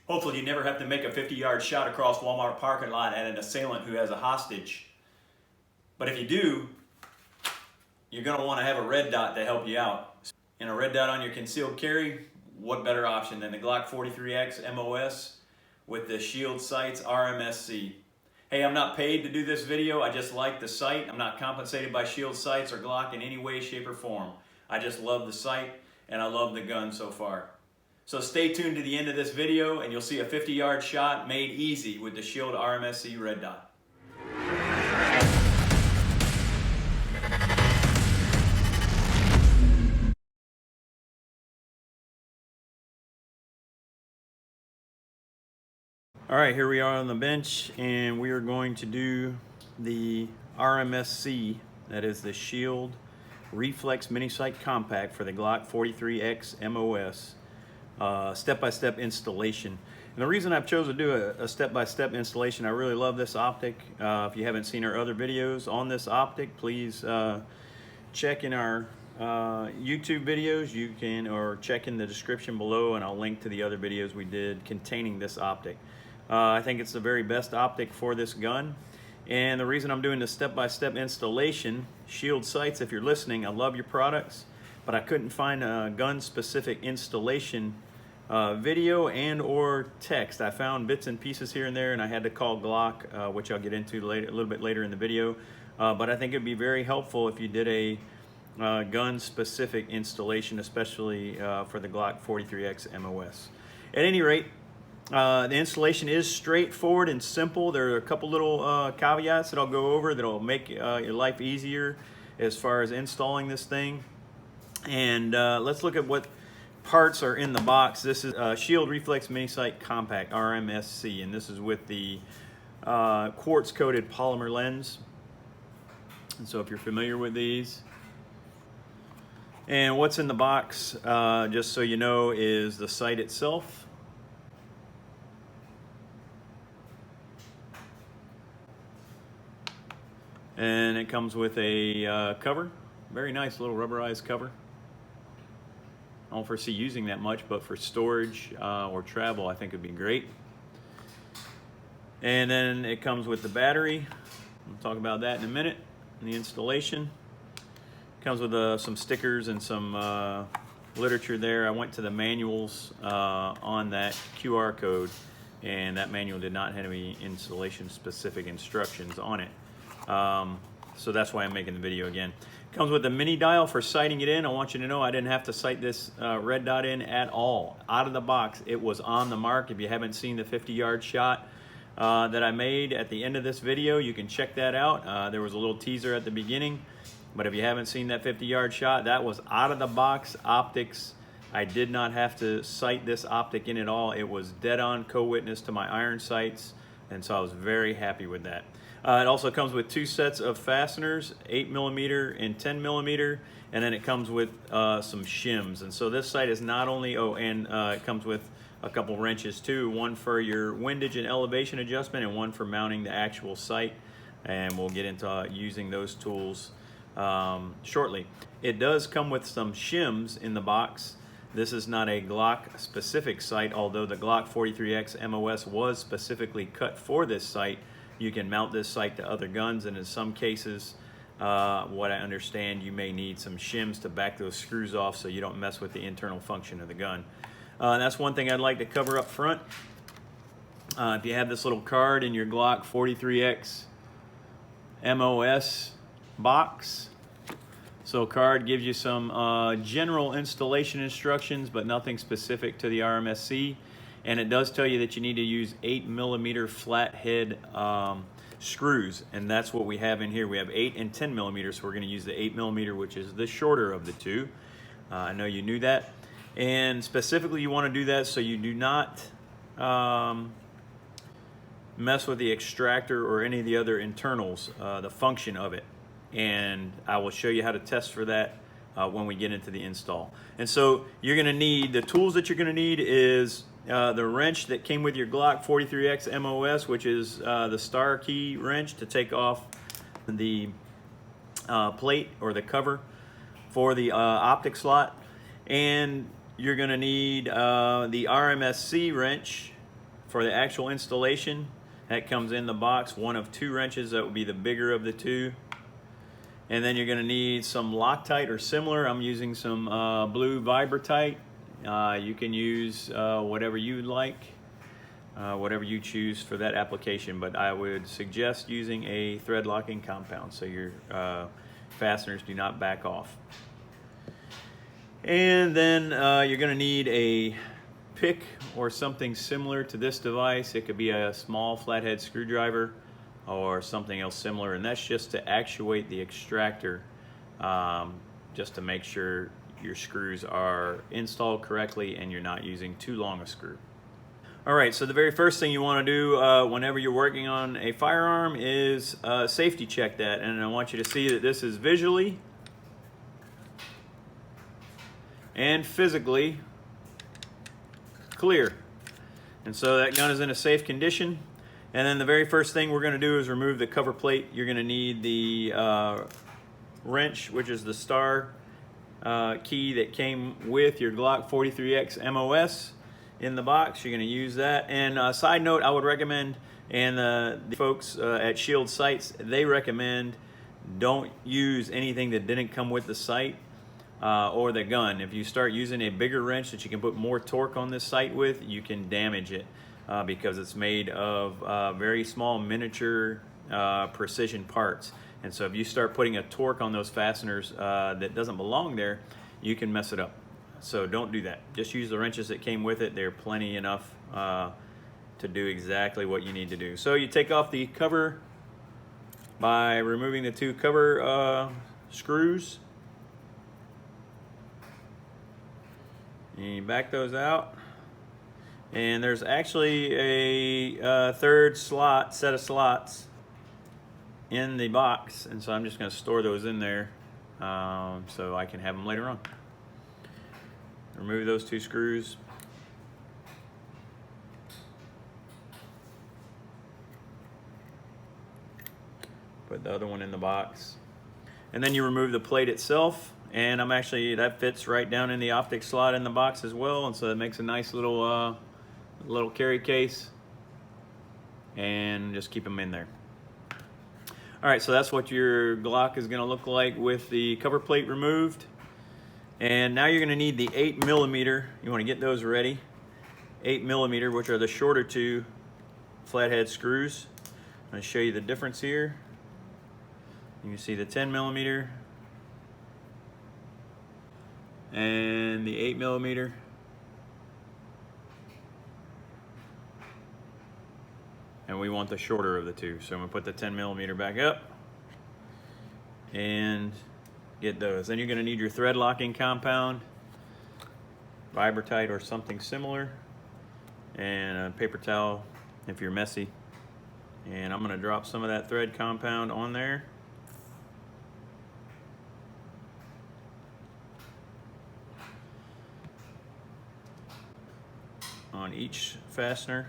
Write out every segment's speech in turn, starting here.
Hopefully you never have to make a 50-yard shot across Walmart parking lot at an assailant who has a hostage. But if you do, you're going to want to have a red dot to help you out. And a red dot on your concealed carry, what better option than the Glock 43X MOS with the Shield Sights RMSc. Hey, I'm not paid to do this video, I just like the sight. I'm not compensated by Shield Sights or Glock in any way, shape, or form. I just love the sight and I love the gun so far. So stay tuned to the end of this video and you'll see a 50-yard shot made easy with the Shield RMSc red dot. All right, here we are on the bench and we are going to do the RMSc, that is the Shield Reflex Mini Sight Compact for the Glock 43X MOS step-by-step installation. And the reason I've chosen to do a step-by-step installation, I really love this optic. If you haven't seen our other videos on this optic, please check in our YouTube videos. You can, or check in the description below and I'll link to the other videos we did containing this optic. I think it's the very best optic for this gun. And the reason I'm doing this step-by-step installation, Shield Sights, if you're listening, I love your products, but I couldn't find a gun-specific installation video and or text. I found bits and pieces here and there, and I had to call Glock, which I'll get into later, a little bit later in the video. But I think it'd be very helpful if you did a gun-specific installation, especially for the Glock 43X MOS. At any rate, the installation is straightforward and simple. There are a couple little caveats that I'll go over that'll make your life easier as far as installing this thing. And let's look at what parts are in the box. This is Shield Reflex Mini Sight Compact RMSc, and this is with the quartz coated polymer lens. And so if you're familiar with these, and what's in the box, just so you know, is the sight itself. And it comes with a cover, very nice little rubberized cover. I don't foresee using that much, but for storage or travel, I think it'd be great. And then it comes with the battery. We'll talk about that in a minute. And the installation comes with some stickers and some literature there. I went to the manuals on that QR code, and that manual did not have any installation specific instructions on it. So that's why I'm making the video again. Comes with a mini dial for sighting it in. I want you to know I didn't have to sight this red dot in at all. Out of the box, it was on the mark. If you haven't seen the 50-yard shot that I made at the end of this video, you can check that out. There was a little teaser at the beginning, but if you haven't seen that 50-yard shot, that was out of the box optics. I did not have to sight this optic in at all. It was dead on co-witness to my iron sights, and so I was very happy with that. It also comes with two sets of fasteners, 8mm and 10mm, and then it comes with some shims. And so this sight is not only, it comes with a couple wrenches too, one for your windage and elevation adjustment and one for mounting the actual sight. And we'll get into using those tools shortly. It does come with some shims in the box. This is not a Glock specific sight, although the Glock 43X MOS was specifically cut for this sight. You can mount this sight to other guns, and in some cases, what I understand, you may need some shims to back those screws off so you don't mess with the internal function of the gun. That's one thing I'd like to cover up front. If you have this little card in your Glock 43X MOS box, so card gives you some general installation instructions, but nothing specific to the RMSc. And it does tell you that you need to use 8mm flathead screws, and that's what we have in here. We have 8 and 10mm, so we're going to use the 8mm, which is the shorter of the two. I know you knew that. And specifically, you want to do that so you do not mess with the extractor or any of the other internals, the function of it. And I will show you how to test for that when we get into the install. And so you're going to need, the tools that you're going to need is the wrench that came with your Glock 43X MOS, which is the star key wrench to take off the plate or the cover for the optic slot. And you're going to need the RMSc wrench for the actual installation, that comes in the box, one of 2 wrenches. That would be the bigger of the 2. And then you're going to need some Loctite or similar. I'm using some blue Vibratite. You can use whatever you like, whatever you choose for that application, but I would suggest using a thread locking compound so your fasteners do not back off. And then you're going to need a pick or something similar to this device. It could be a small flathead screwdriver or something else similar, and that's just to actuate the extractor, just to make sure your screws are installed correctly and you're not using too long a screw. All right, so the very first thing you want to do whenever you're working on a firearm is safety check that, and I want you to see that this is visually and physically clear. And so that gun is in a safe condition. And then the very first thing we're going to do is remove the cover plate. You're going to need the wrench, which is the star key that came with your Glock 43X MOS in the box. You're going to use that. And side note, I would recommend, and the folks at Shield Sights, they recommend don't use anything that didn't come with the sight or the gun. If you start using a bigger wrench that you can put more torque on this sight with, you can damage it because it's made of very small miniature precision parts. And so if you start putting a torque on those fasteners that doesn't belong there, you can mess it up. So don't do that. Just use the wrenches that came with it. They're plenty enough to do exactly what you need to do. So you take off the cover by removing the 2 cover screws. And you back those out. And there's actually a third set of slots in the box, and so I'm just going to store those in there so I can have them later on. Remove those 2 screws. Put the other one in the box. And then you remove the plate itself, and that fits right down in the Optic slot in the box as well, and so it makes a nice little carry case, and just keep them in there. All right, so that's what your Glock is going to look like with the cover plate removed. And now you're going to need the 8mm. You want to get those ready. 8mm, which are the shorter 2 flathead screws. I'm going to show you the difference here. You can see the 10mm and the 8mm. And we want the shorter of the 2. So I'm going to put the 10mm back up and get those. Then you're going to need your thread locking compound, Vibratite or something similar, and a paper towel if you're messy. And I'm going to drop some of that thread compound on there. On each fastener.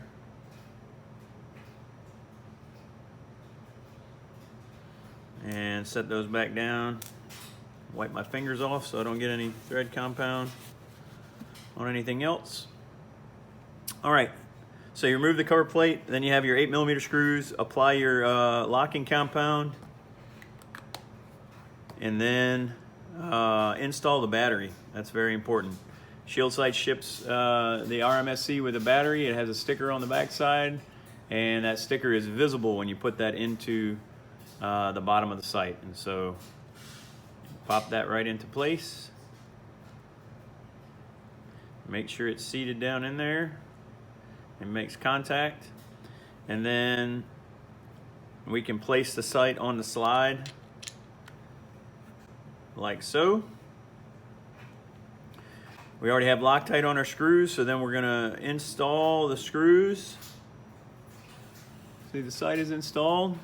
And set those back down. Wipe my fingers off so I don't get any thread compound on anything else. All right, so you remove the cover plate, then you have your 8mm screws, apply your locking compound, and then install the battery. That's very important. Shield Sights ships the RMSc with a battery. It has a sticker on the back side, and that sticker is visible when you put that into the bottom of the sight. And so pop that right into place. Make sure it's seated down in there and makes contact. And then we can place the sight on the slide like so. We already have Loctite on our screws, so then we're gonna install the screws. See, the sight is installed.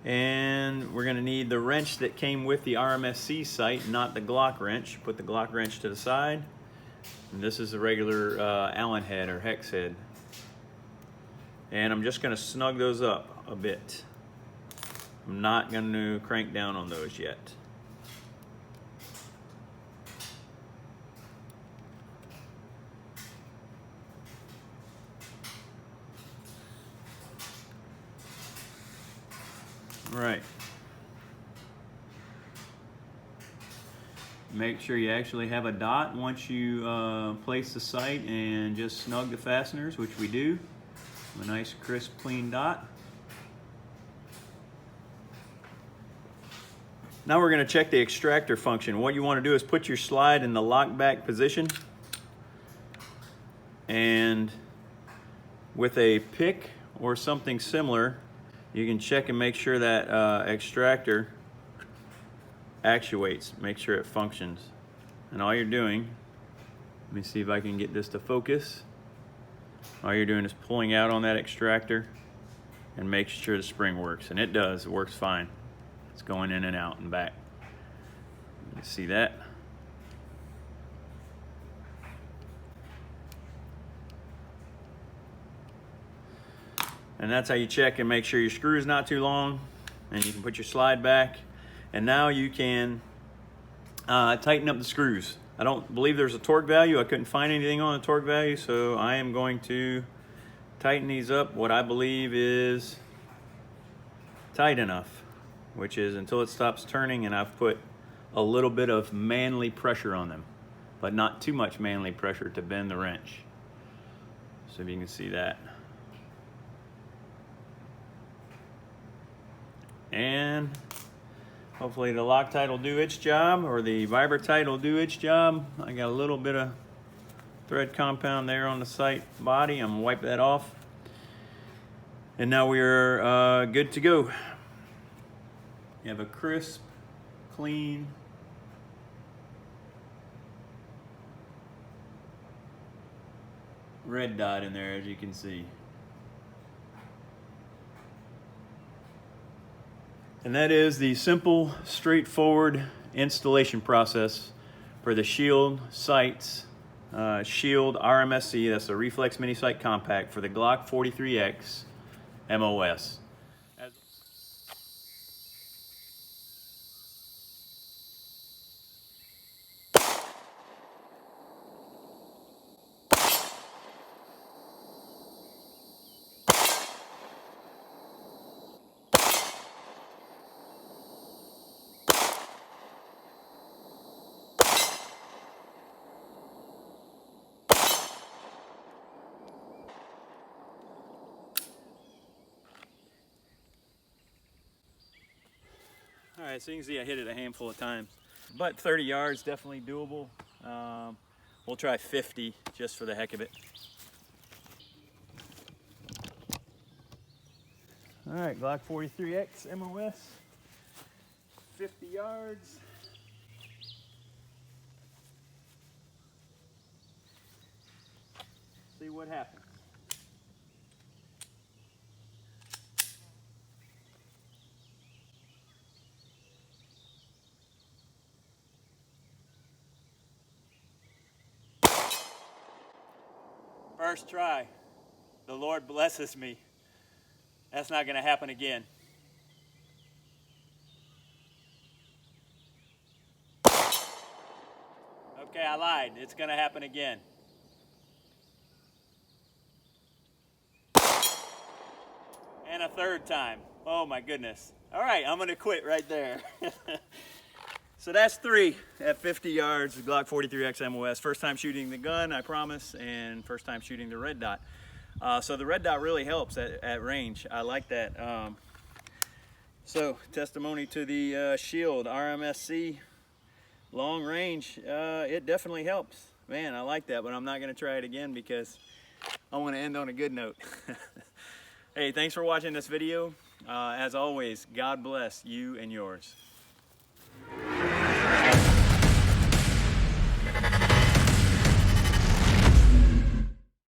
And we're going to need the wrench that came with the RMSc sight, not the Glock wrench. Put the Glock wrench to the side. And this is the regular Allen head or hex head. And I'm just going to snug those up a bit. I'm not going to crank down on those yet. Right. Make sure you actually have a dot once you place the sight, and just snug the fasteners, which we do. A nice crisp clean dot. Now we're going to check the extractor function. What you want to do is put your slide in the lock back position, and with a pick or something similar you can check and make sure that extractor actuates, make sure it functions. And all you're doing, let me see if I can get this to focus. All you're doing is pulling out on that extractor and making sure the spring works, and it does. It works fine. It's going in and out and back. You see that? And that's how you check and make sure your screw is not too long, and you can put your slide back. And now you can tighten up the screws. I don't believe there's a torque value. I couldn't find anything on the torque value, so I am going to tighten these up what I believe is tight enough, which is until it stops turning, and I've put a little bit of manly pressure on them, but not too much manly pressure to bend the wrench. So if you can see that. And hopefully the Loctite will do its job, or the Vibratite will do its job. I got a little bit of thread compound there on the sight body. I'm gonna wipe that off. And now we're good to go. You have a crisp, clean, red dot in there, as you can see. And that is the simple, straightforward installation process for the Shield Sights Shield RMSc. That's a reflex mini sight compact for the Glock 43X MOS. All right, so you can see I hit it a handful of times, but 30 yards definitely doable. We'll try 50 just for the heck of it. All right, Glock 43X MOS, 50 yards. See what happens. First try. The Lord blesses me. That's not going to happen again. Okay, I lied. It's going to happen again. And a third time. Oh my goodness. All right, I'm going to quit right there. So that's 3 at 50 yards, the Glock 43X MOS. First time shooting the gun, I promise, and first time shooting the red dot. So the red dot really helps at range. I like that. So testimony to the Shield RMSc long range, it definitely helps. Man, I like that, but I'm not gonna try it again because I wanna end on a good note. Hey, thanks for watching this video. As always, God bless you and yours.